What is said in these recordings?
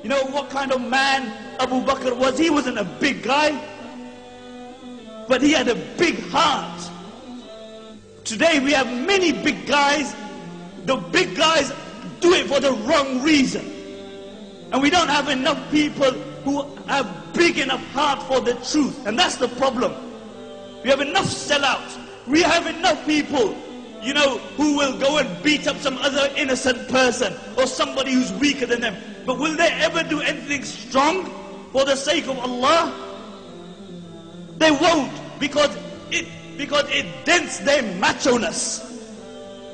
You know what kind of man Abu Bakr was? He wasn't a big guy, but he had a big heart. Today we have many big guys. The big guys do it for the wrong reason. And we don't have enough people who have big enough heart for the truth. And that's the problem. We have enough sellouts. We have enough people, you know, who will go and beat up some other innocent person or somebody who's weaker than them. But will they ever do anything strong for the sake of Allah? They won't, because it dents their macho-ness.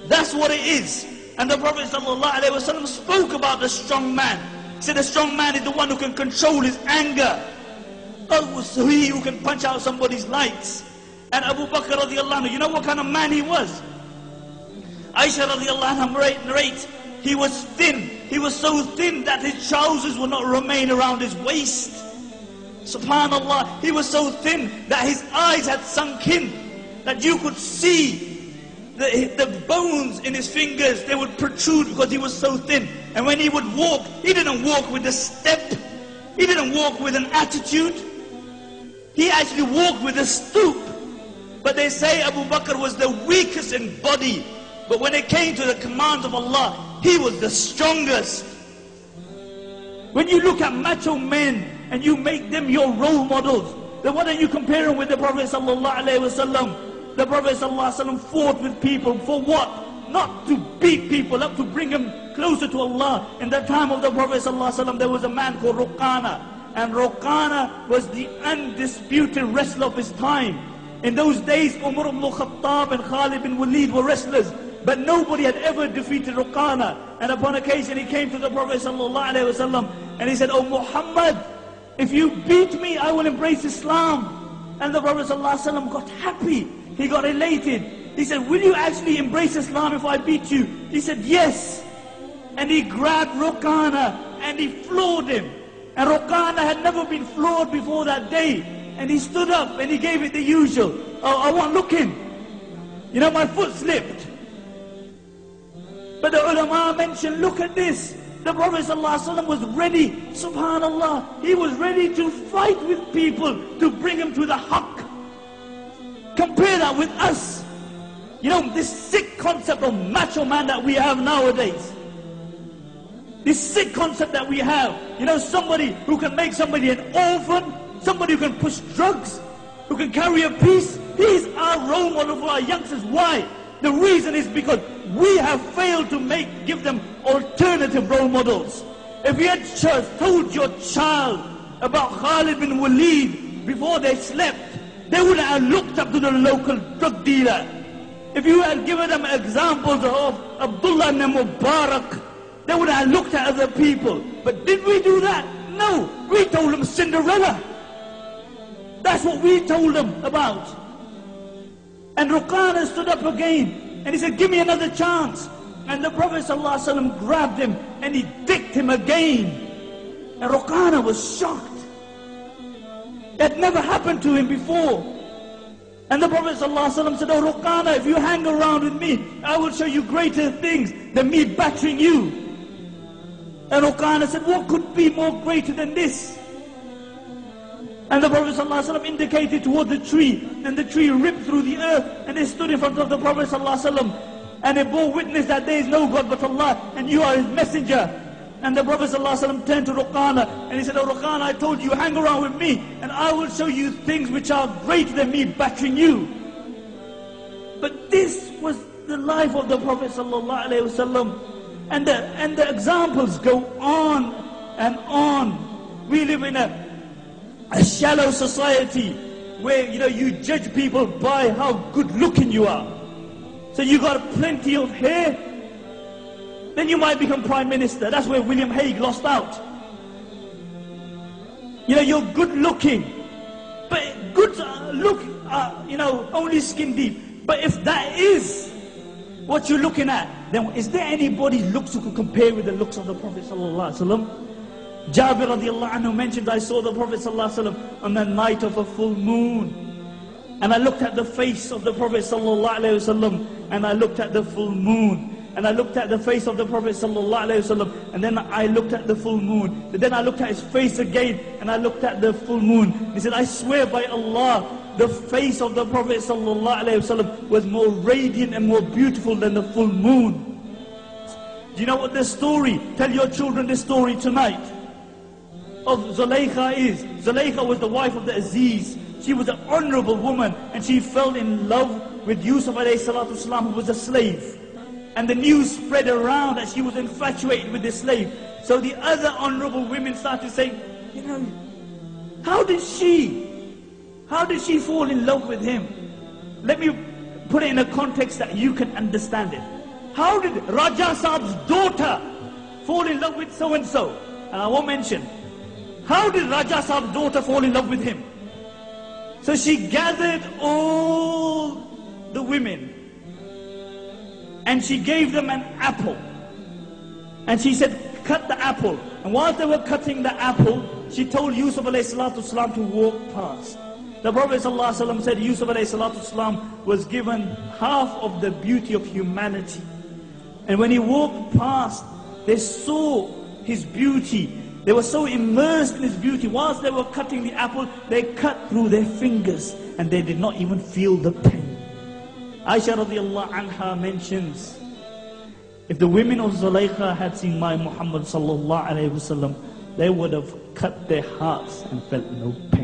That's what it is. And the Prophet ﷺ spoke about the strong man. He said the strong man is the one who can control his anger. Oh, so he who can punch out somebody's lights. And Abu Bakr radiallahu anhu, you know what kind of man he was? Aisha radiallahu anha narrates, he was thin. He was so thin that his trousers would not remain around his waist. Subhanallah, he was so thin that his eyes had sunk in, that you could see the bones in his fingers, they would protrude because he was so thin. And when he would walk, he didn't walk with a step. He didn't walk with an attitude. He actually walked with a stoop. But they say Abu Bakr was the weakest in body. But when it came to the commands of Allah, he was the strongest. When you look at macho men and you make them your role models, then why don't you compare them with the Prophet ﷺ? The Prophet ﷺ fought with people for what? Not to beat people up, to bring them closer to Allah. In the time of the Prophet ﷺ, there was a man called Ruqana. And Ruqana was the undisputed wrestler of his time. In those days, Umar ibn Khattab and Khalid bin Walid were wrestlers. But nobody had ever defeated Ruqana. And upon occasion he came to the Prophet ﷺ and he said, "Oh Muhammad, if you beat me, I will embrace Islam." And the Prophet ﷺ got happy. He got elated. He said, "Will you actually embrace Islam if I beat you?" He said, "Yes." And he grabbed Ruqana and he floored him. And Ruqana had never been floored before that day. And he stood up and he gave it the usual. "Oh, I won't look in. You know, my foot slipped." But the ulama mentioned, look at this. The Prophet ﷺ was ready, subhanallah. He was ready to fight with people to bring them to the haqq. Compare that with us. You know, this sick concept of macho man that we have nowadays. This sick concept that we have. You know, somebody who can make somebody an orphan, somebody who can push drugs, who can carry a piece. He's our role model for our youngsters. Why? The reason is because we have failed to give them alternative role models. If you had told your child about Khalid bin Walid before they slept, they would have looked up to the local drug dealer. If you had given them examples of Abdullah ibn Mubarak, they would have looked at other people. But did we do that? No. We told them Cinderella. That's what we told them about. And Ruqana stood up again and he said, "Give me another chance." And the Prophet ﷺ grabbed him and he dicked him again. And Ruqana was shocked. That never happened to him before. And the Prophet ﷺ said, "Oh Ruqana, if you hang around with me, I will show you greater things than me battering you." And Ruqana said, "What could be more greater than this?" And the Prophet ﷺ indicated toward the tree, and the tree ripped through the earth, and they stood in front of the Prophet ﷺ, and they bore witness that there is no God but Allah, and you are His messenger. And the Prophet ﷺ turned to Ruqana, and he said, "Oh Ruqana, I told you, hang around with me, and I will show you things which are greater than me battering you." But this was the life of the Prophet ﷺ, and the examples go on and on. We live in a shallow society where, you know, you judge people by how good looking you are. So you got plenty of hair, then you might become Prime Minister. That's where William Hague lost out. You know, you're good looking, but good look, you know, only skin deep. But if that is what you're looking at, then is there anybody's looks who could compare with the looks of the Prophet ﷺ? Jabir radiallahu anhu mentioned, I saw the Prophet ﷺ on the night of a full moon. And I looked at the face of the Prophet ﷺ, and I looked at the full moon. and I looked at the face of the Prophet sallallahu alaihi wasallam, and then I looked at the full moon. And then I looked at his face again, and I looked at the full moon. He said, I swear by Allah, the face of the Prophet sallallahu alaihi wasallam was more radiant and more beautiful than the full moon. Do you know what the story? Tell your children this story tonight of Zulaykha is. Zulaykha was the wife of the Aziz. She was an honorable woman, and she fell in love with Yusuf alayhi salatu salam, who was a slave. And the news spread around that she was infatuated with this slave. So the other honorable women started saying, you know, how did she fall in love with him? Let me put it in a context that you can understand it. How did Raja Saab's daughter fall in love with so-and-so? And I won't mention. How did Raja Saab's daughter fall in love with him? So she gathered all the women, and she gave them an apple. And she said, cut the apple. And while they were cutting the apple, she told Yusuf alayhi salatu salam to walk past. The Prophet sallallahu alaihi wasallam said Yusuf alayhi salatu salam was given half of the beauty of humanity. And when he walked past, they saw his beauty. They were so immersed in his beauty. Whilst they were cutting the apple, they cut through their fingers, and they did not even feel the pain. Aisha radiallahu anha mentions, if the women of Zulaykha had seen my Muhammad sallallahu alayhi wasallam, they would have cut their hearts and felt no pain.